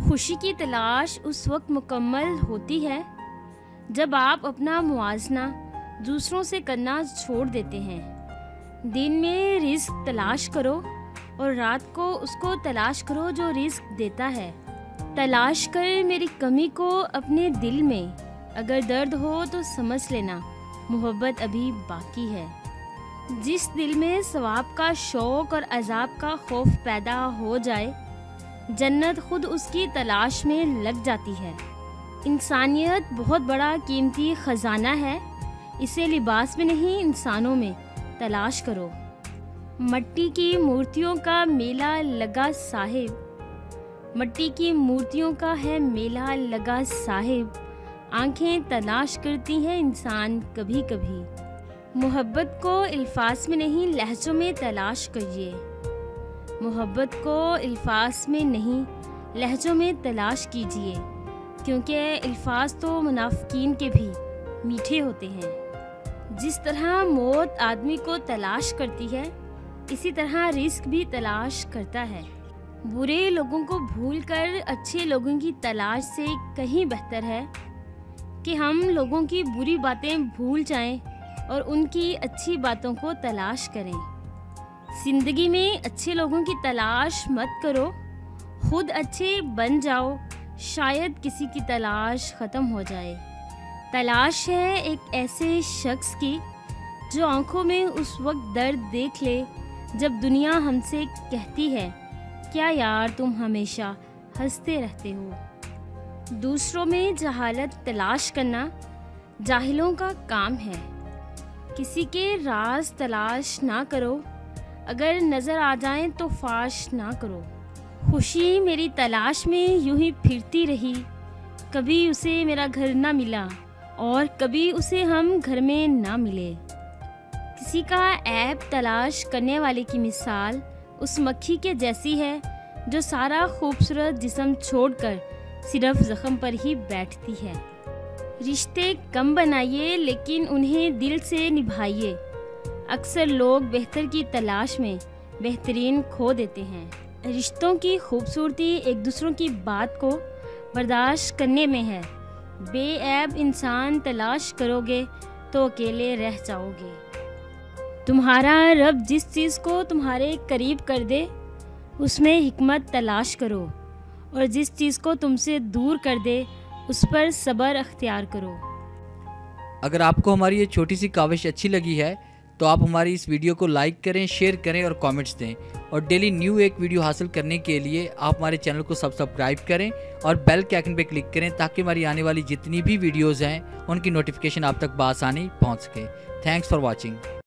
خوشی کی تلاش اس وقت مکمل ہوتی ہے جب آپ اپنا موازنہ دوسروں سے کرنا چھوڑ دیتے ہیں۔ دن میں رزق تلاش کرو اور رات کو اس کو تلاش کرو جو رزق دیتا ہے۔ تلاش کر میری کمی کو اپنے دل میں، اگر درد ہو تو سمجھ لینا محبت ابھی باقی ہے۔ جس دل میں ثواب کا شوق اور عذاب کا خوف پیدا ہو جائے، جنت خود اس کی تلاش میں لگ جاتی ہے۔ انسانیت بہت بڑا قیمتی خزانہ ہے، اسے لباس میں نہیں انسانوں میں تلاش کرو۔ مٹی کی مورتیوں کا میلہ لگا صاحب، مٹی کی مورتیوں کا ہے میلہ لگا صاحب، آنکھیں تلاش کرتی ہیں انسان کبھی کبھی۔ محبت کو الفاظ میں نہیں لہجوں میں تلاش کریے، محبت کو الفاظ میں نہیں لہجوں میں تلاش کیجیے، کیونکہ الفاظ تو منافقین کے بھی میٹھے ہوتے ہیں۔ جس طرح موت آدمی کو تلاش کرتی ہے، اسی طرح رزق بھی تلاش کرتا ہے۔ برے لوگوں کو بھول کر اچھے لوگوں کی تلاش سے کہیں بہتر ہے کہ ہم لوگوں کی بری باتیں بھول جائیں اور ان کی اچھی باتوں کو تلاش کریں۔ زندگی میں اچھے لوگوں کی تلاش مت کرو، خود اچھے بن جاؤ، شاید کسی کی تلاش ختم ہو جائے۔ تلاش ہے ایک ایسے شخص کی جو آنکھوں میں اس وقت درد دیکھ لے جب دنیا ہم سے کہتی ہے، کیا یار تم ہمیشہ ہنستے رہتے ہو۔ دوسروں میں جہالت تلاش کرنا جاہلوں کا کام ہے۔ کسی کے راز تلاش نہ کرو، اگر نظر آ جائیں تو فاش نہ کرو۔ خوشی میری تلاش میں یوں ہی پھرتی رہی، کبھی اسے میرا گھر نہ ملا اور کبھی اسے ہم گھر میں نہ ملے۔ کسی کا عیب تلاش کرنے والے کی مثال اس مکھی کے جیسی ہے جو سارا خوبصورت جسم چھوڑ کر صرف زخم پر ہی بیٹھتی ہے۔ رشتے کم بنائیے لیکن انہیں دل سے نبھائیے۔ اکثر لوگ بہتر کی تلاش میں بہترین کھو دیتے ہیں۔ رشتوں کی خوبصورتی ایک دوسروں کی بات کو برداشت کرنے میں ہے۔ بے عیب انسان تلاش کرو گے تو اکیلے رہ جاؤ گے۔ تمہارا رب جس چیز کو تمہارے قریب کر دے اس میں حکمت تلاش کرو، اور جس چیز کو تم سے دور کر دے اس پر صبر اختیار کرو۔ اگر آپ کو ہماری یہ چھوٹی سی کاوش اچھی لگی ہے تو آپ ہماری اس ویڈیو کو لائک کریں، شیئر کریں اور کامنٹس دیں، اور ڈیلی نیو ایک ویڈیو حاصل کرنے کے لیے آپ ہمارے چینل کو سبسکرائب کریں اور بیل کے آئکن پہ کلک کریں تاکہ ہماری آنے والی جتنی بھی ویڈیوز ہیں ان کی نوٹیفیکیشن آپ تک بآسانی پہنچ سکے۔ Thanks for watching.